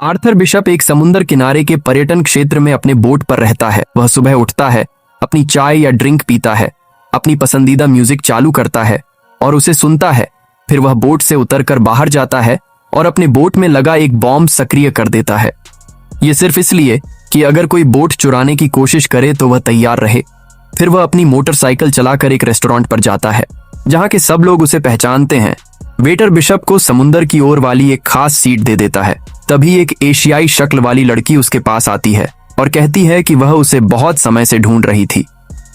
Arthur bishop एक समुद्र किनारे के पर्यटन क्षेत्र में अपने बोट पर रहता है। वह सुबह उठता है, अपनी चाय या ड्रिंक पीता है, अपनी पसंदीदा म्यूजिक चालू करता है और उसे सुनता है। फिर वह बोट से उतरकर बाहर जाता है और अपने बोट में लगा एक बॉम्ब सक्रिय कर देता है। ये सिर्फ इसलिए कि अगर कोई बोट चुराने की कोशिश करे तो वह तैयार रहे। फिर वह अपनी मोटरसाइकिल चलाकर एक रेस्टोरेंट पर जाता है जहां के सब लोग उसे पहचानते हैं। वेटर बिशप को समुंदर की ओर वाली एक खास सीट दे देता है। तभी एक एशियाई शक्ल वाली लड़की उसके पास आती है और कहती है कि वह उसे बहुत समय से ढूंढ रही थी।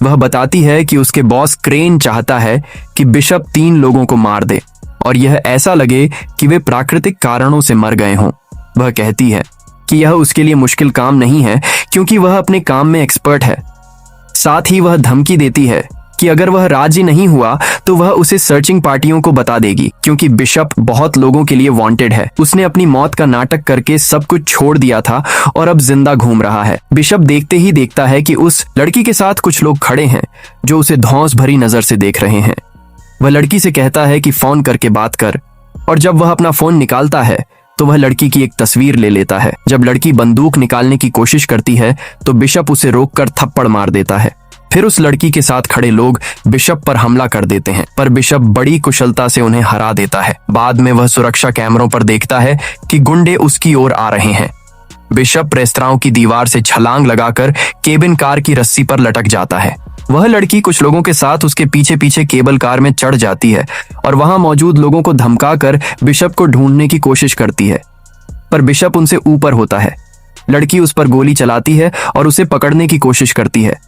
वह बताती है कि उसके बॉस क्रेन चाहता है कि बिशप 3 लोगों को मार दे और यह ऐसा लगे कि वे प्राकृतिक कारणों से मर गए हों। वह कहती है कि यह उसके लिए मुश्किल काम नहीं है क्योंकि वह अपने काम में एक्सपर्ट है। साथ ही वह धमकी देती है कि अगर वह राजी नहीं हुआ तो वह उसे सर्चिंग पार्टियों को बता देगी क्योंकि बिशप बहुत लोगों के लिए वांटेड है। उसने अपनी मौत का नाटक करके सब कुछ छोड़ दिया था और अब जिंदा घूम रहा है। बिशप देखते ही देखता है कि उस लड़की के साथ कुछ लोग खड़े हैं जो उसे धौंस भरी नजर से देख रहे हैं। वह लड़की से कहता है कि फोन करके बात कर और जब वह अपना फोन निकालता है तो वह लड़की की एक तस्वीर ले लेता है। जब लड़की बंदूक निकालने की कोशिश करती है तो बिशप उसे रोककर थप्पड़ मार देता है। फिर उस लड़की के साथ खड़े लोग बिशप पर हमला कर देते हैं पर बिशप बड़ी कुशलता से उन्हें हरा देता है। बाद में वह सुरक्षा कैमरों पर देखता है कि गुंडे उसकी ओर आ रहे हैं। बिशप रेस्तरां की दीवार से छलांग लगाकर केबिन कार की रस्सी पर लटक जाता है। वह लड़की कुछ लोगों के साथ उसके पीछे पीछे केबल कार में चढ़ जाती है और वहां मौजूद लोगों को धमकाकर बिशप को ढूंढने की कोशिश करती है पर बिशप उनसे ऊपर होता है। लड़की उस पर गोली चलाती है और उसे पकड़ने की कोशिश करती है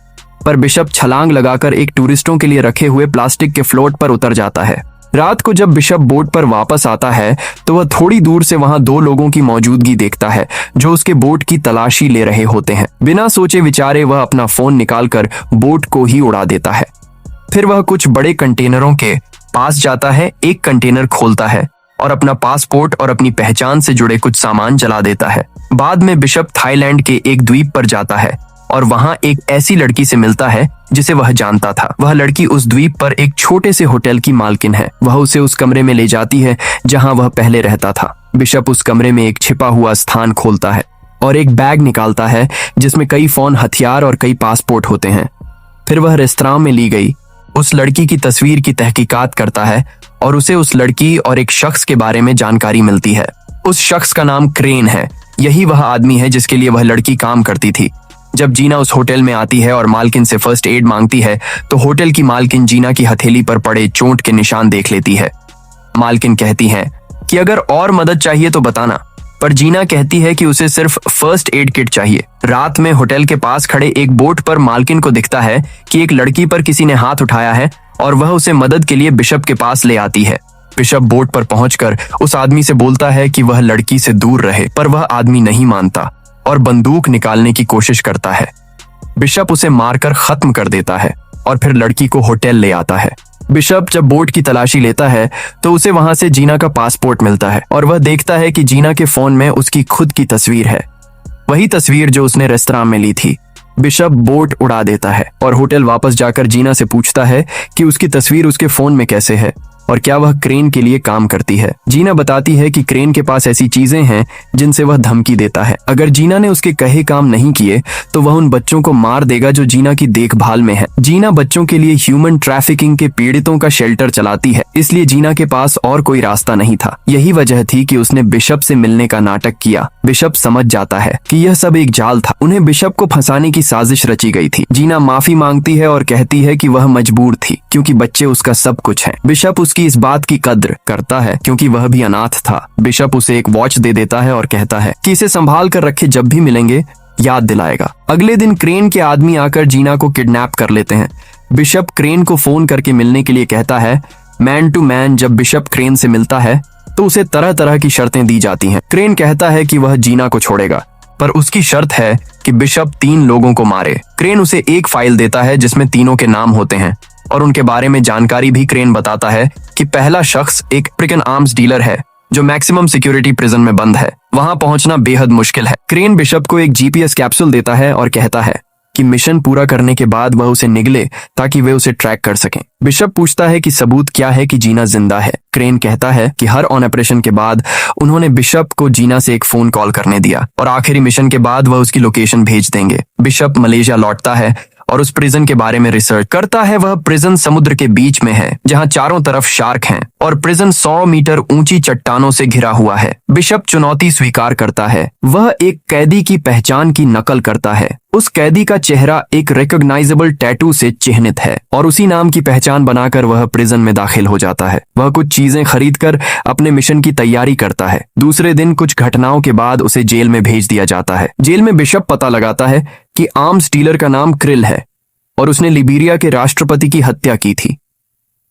पर बिशप छलांग लगाकर एक टूरिस्टों के लिए रखे हुए प्लास्टिक के फ्लोट पर उतर जाता है। रात को जब बिशप बोट पर वापस आता है तो वह थोड़ी दूर से वहां 2 लोगों की मौजूदगी देखता है जो उसके बोट की तलाशी ले रहे होते हैं। बिना सोचे विचारे वह अपना फोन निकालकर बोट को ही उड़ा देता है। फिर वह कुछ बड़े कंटेनरों के पास जाता है, एक कंटेनर खोलता है और अपना पासपोर्ट और अपनी पहचान से जुड़े कुछ सामान जला देता है। बाद में बिशप थाईलैंड के एक द्वीप पर जाता है और वहां एक ऐसी लड़की से मिलता है जिसे वह जानता था। वह लड़की उस द्वीप पर एक छोटे से होटल की मालकिन है। वह उसे उस कमरे में ले जाती है जहां वह पहले रहता था। बिशप उस कमरे में एक छिपा हुआ स्थान खोलता है और एक बैग निकालता है जिसमें कई फोन, हथियार और कई पासपोर्ट होते हैं। फिर वह रेस्तरां में ली गई उस लड़की की तस्वीर की तहकीकात करता है और उसे उस लड़की और एक शख्स के बारे में जानकारी मिलती है। उस शख्स का नाम क्रेन है। यही वह आदमी है जिसके लिए वह लड़की काम करती थी। जब जीना उस होटल में आती है और मालकिन से फर्स्ट एड मांगती है तो होटल की मालकिन जीना की हथेली पर पड़े चोट के निशान देख लेती है। मालकिन कहती है कि अगर और मदद चाहिए तो बताना, पर जीना कहती है कि उसे सिर्फ फर्स्ट एड किट चाहिए। रात में होटल के पास खड़े एक बोट पर मालकिन को दिखता है कि एक लड़की पर किसी ने हाथ उठाया है और वह उसे मदद के लिए बिशप के पास ले आती है। बिशप बोट पर पहुंचकर उस आदमी से बोलता है कि वह लड़की से दूर रहे, पर वह आदमी नहीं मानता और बंदूक निकालने की कोशिश करता है। बिशप उसे मारकर खत्म कर देता है और फिर लड़की को होटल ले आता है। बिशप जब बोट की तलाशी लेता है तो उसे वहां से जीना का पासपोर्ट मिलता है और वह देखता है कि जीना के फोन में उसकी खुद की तस्वीर है, वही तस्वीर जो उसने रेस्तरां में ली थी। बिशप बोट उड़ा देता है और होटल वापस जाकर जीना से पूछता है कि उसकी तस्वीर उसके फोन में कैसे है और क्या वह क्रेन के लिए काम करती है। जीना बताती है कि क्रेन के पास ऐसी चीजें हैं जिनसे वह धमकी देता है। अगर जीना ने उसके कहे काम नहीं किए तो वह उन बच्चों को मार देगा जो जीना की देखभाल में है। जीना बच्चों के लिए ह्यूमन ट्रैफिकिंग के पीड़ितों का शेल्टर चलाती है, इसलिए जीना के पास और कोई रास्ता नहीं था। यही वजह थी कि उसने बिशप से मिलने का नाटक किया। बिशप समझ जाता है कि यह सब एक जाल था, उन्हें बिशप को फंसाने की साजिश रची गई थी। जीना माफी मांगती है और कहती है कि वह मजबूर थी क्योंकि बच्चे उसका सब कुछ हैं। बिशप उसकी इस बात की कद्र करता है क्योंकि वह भी अनाथ था। बिशप उसे एक वॉच दे देता है और कहता है कि इसे संभाल कर रखे, जब भी मिलेंगे याद दिलाएगा। अगले दिन क्रेन के आदमी आकर जीना को किडनैप कर लेते हैं। बिशप क्रेन को फोन करके मिलने के लिए कहता है। मैन टू मैन जब बिशप क्रेन से मिलता है तो उसे तरह तरह की शर्तें दी जाती हैं। क्रेन कहता है कि वह जीना को छोड़ेगा, पर उसकी शर्त है कि बिशप 3 लोगों को मारे। क्रेन उसे एक फाइल देता है जिसमें तीनों के नाम होते हैं और उनके बारे में जानकारी भी। क्रेन बताता है कि पहला शख्स एक अफ्रीकन आर्म्स डीलर है जो मैक्सिमम सिक्योरिटी प्रिजन में बंद है। वहां पहुंचना बेहद मुश्किल है। क्रेन बिशप को एक जीपीएस कैप्सूल देता है और कहता है कि मिशन पूरा करने के बाद वह उसे निगले ताकि वे उसे ट्रैक कर सकें। बिशप पूछता है कि सबूत क्या है कि जीना जिंदा है। क्रेन कहता है कि हर ऑन ऑपरेशन के बाद उन्होंने बिशप को जीना से एक फोन कॉल करने दिया और आखिरी मिशन के बाद वह उसकी लोकेशन भेज देंगे। बिशप मलेशिया लौटता है और उस प्रिजन के बारे में रिसर्च करता है। वह प्रिजन समुद्र के बीच में है जहां चारों तरफ शार्क हैं और प्रिजन 100 मीटर ऊंची चट्टानों से घिरा हुआ है। बिशप चुनौती स्वीकार करता है। वह एक कैदी की पहचान की नकल करता है। उस कैदी का चेहरा एक रिकॉग्नाइजेबल टैटू से चिह्नित है और उसी नाम की पहचान बनाकर वह प्रिजन में दाखिल हो जाता है। वह कुछ चीजें खरीदकर अपने मिशन की तैयारी करता है। दूसरे दिन कुछ घटनाओं के बाद उसे जेल में भेज दिया जाता है। जेल में बिशप पता लगाता है कि आर्म्स डीलर का नाम क्रिल है और उसने लिबेरिया के राष्ट्रपति की हत्या की थी।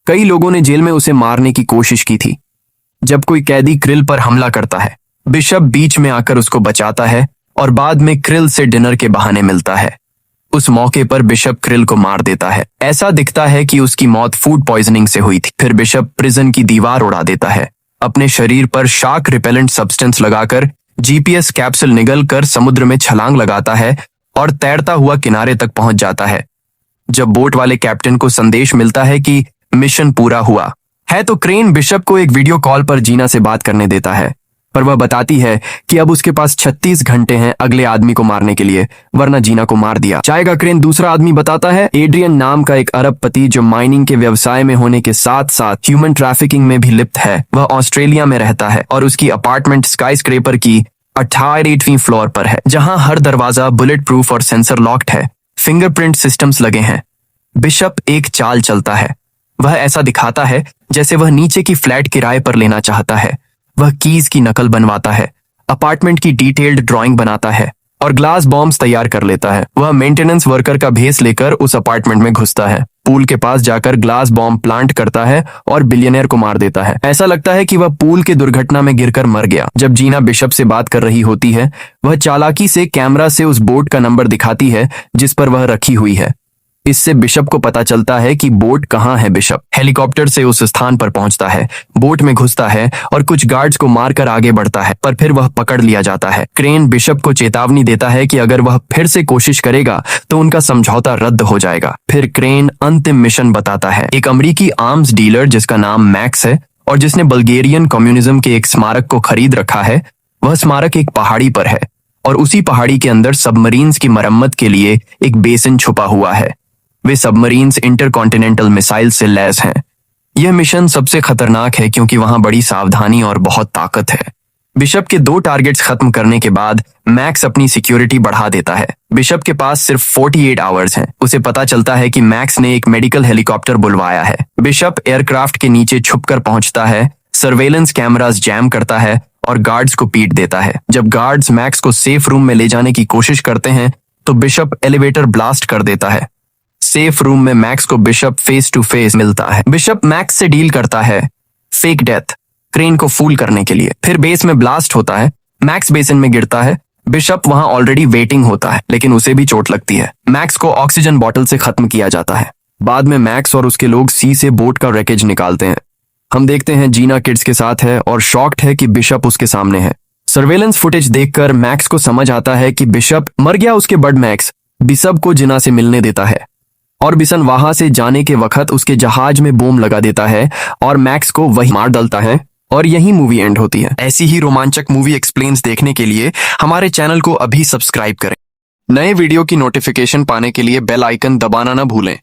कई लोगों ने जेल में उसे मारने की कोशिश की थी। जब कोई कैदी क्रिल पर हमला करता है, बिशप बीच में आकर उसको बचाता है और बाद में क्रिल से डिनर के बहाने मिलता है। उस मौके पर बिशप क्रिल को मार देता है। ऐसा दिखता है कि उसकी मौत फूड पॉइजनिंग से हुई थी। फिर बिशप प्रिजन की दीवार उड़ा देता है। अपने शरीर पर शार्क रिपेलेंट सब्सटेंस लगाकर जीपीएस कैप्सूल निगल कर समुद्र में छलांग लगाता है और तैरता हुआ किनारे तक पहुंच जाता है। जब बोट वाले कैप्टन को संदेश मिलता है कि मिशन पूरा हुआ है तो क्रेन बिशप को एक वीडियो कॉल पर जीना से बात करने देता है, पर वह बताती है कि अब उसके पास 36 घंटे हैं अगले आदमी को मारने के लिए, वरना जीना को मार दिया जाएगा। क्रेन दूसरा आदमी बताता है, एड्रियन नाम का एक अरबपति जो माइनिंग के व्यवसाय में होने के साथ साथ ह्यूमन ट्रैफिकिंग में भी लिप्त है। वह ऑस्ट्रेलिया में रहता है और उसकी अपार्टमेंट स्काईस्क्रेपर की 28वीं फ्लोर पर है, जहां हर दरवाजा बुलेट प्रूफ और सेंसर लॉक्ड है। फिंगरप्रिंट सिस्टम्स लगे हैं। बिशप एक चाल चलता है। वह ऐसा दिखाता है जैसे वह नीचे की फ्लैट किराए पर लेना चाहता है। वह कीज की नकल बनवाता है, अपार्टमेंट की डिटेल्ड ड्राइंग बनाता है और ग्लास बॉम्ब्स तैयार कर लेता है। वह मेंटेनेंस वर्कर का भेस लेकर उस अपार्टमेंट में घुसता है, पूल के पास जाकर ग्लास बॉम्ब प्लांट करता है और बिलियनियर को मार देता है। ऐसा लगता है कि वह पूल के दुर्घटना में गिरकर मर गया। जब जीना बिशप से बात कर रही होती है, वह चालाकी से कैमरा से उस बोट का नंबर दिखाती है जिस पर वह रखी हुई है। इससे बिशप को पता चलता है कि बोट कहाँ है। बिशप हेलीकॉप्टर से उस स्थान पर पहुंचता है, बोट में घुसता है और कुछ गार्ड्स को मारकर आगे बढ़ता है, पर फिर वह पकड़ लिया जाता है। क्रेन बिशप को चेतावनी देता है कि अगर वह फिर से कोशिश करेगा तो उनका समझौता रद्द हो जाएगा। फिर क्रेन अंतिम मिशन बताता है। एक अमेरिकी आर्म्स डीलर जिसका नाम मैक्स है और जिसने बल्गेरियन कम्युनिज्म के एक स्मारक को खरीद रखा है, वह स्मारक एक पहाड़ी पर है और उसी पहाड़ी के अंदर सबमरीन्स की मरम्मत के लिए एक बेसिन छुपा हुआ है। वे सबमरीन्स इंटरकॉन्टिनेंटल मिसाइल से लैस हैं। यह मिशन सबसे खतरनाक है क्योंकि वहां बड़ी सावधानी और बहुत ताकत है। बिशप के 2 टारगेट्स खत्म करने के बाद मैक्स अपनी सिक्योरिटी बढ़ा देता है। बिशप के पास सिर्फ 48 आवर्स हैं। उसे पता चलता है कि मैक्स ने एक मेडिकल हेलीकॉप्टर बुलवाया है। बिशप एयरक्राफ्ट के नीचे छुपकर पहुंचता है, सर्वेलेंस कैमरास जैम करता है और गार्ड्स को पीट देता है। जब गार्ड्स मैक्स को सेफ रूम में ले जाने की कोशिश करते हैं तो बिशप एलिवेटर ब्लास्ट कर देता है। सेफ रूम में मैक्स को बिशप फेस टू फेस मिलता है। बिशप मैक्स से डील करता है फेक डेथ, क्रेन को फूल करने के लिए। फिर बेस में ब्लास्ट होता है, मैक्स बेसिन में गिरता है। बिशप वहां ऑलरेडी वेटिंग होता है, लेकिन उसे भी चोट लगती है। मैक्स को ऑक्सीजन बॉटल से खत्म किया जाता है। बाद में मैक्स और उसके लोग सी से बोट का रैकेज निकालते हैं। हम देखते हैं जीना किड्स के साथ है और शॉक्ड है कि बिशप उसके सामने है। सर्वेलेंस फुटेज देखकर मैक्स को समझ आता है कि बिशप मर गया। उसके बड मैक्स बिशप को जीना से मिलने देता है और बिशन वहां से जाने के वक्त उसके जहाज में बम लगा देता है और मैक्स को वही मार डालता है और यही मूवी एंड होती है। ऐसी ही रोमांचक मूवी एक्सप्लेन्स देखने के लिए हमारे चैनल को अभी सब्सक्राइब करें। नए वीडियो की नोटिफिकेशन पाने के लिए बेल आइकन दबाना ना भूलें।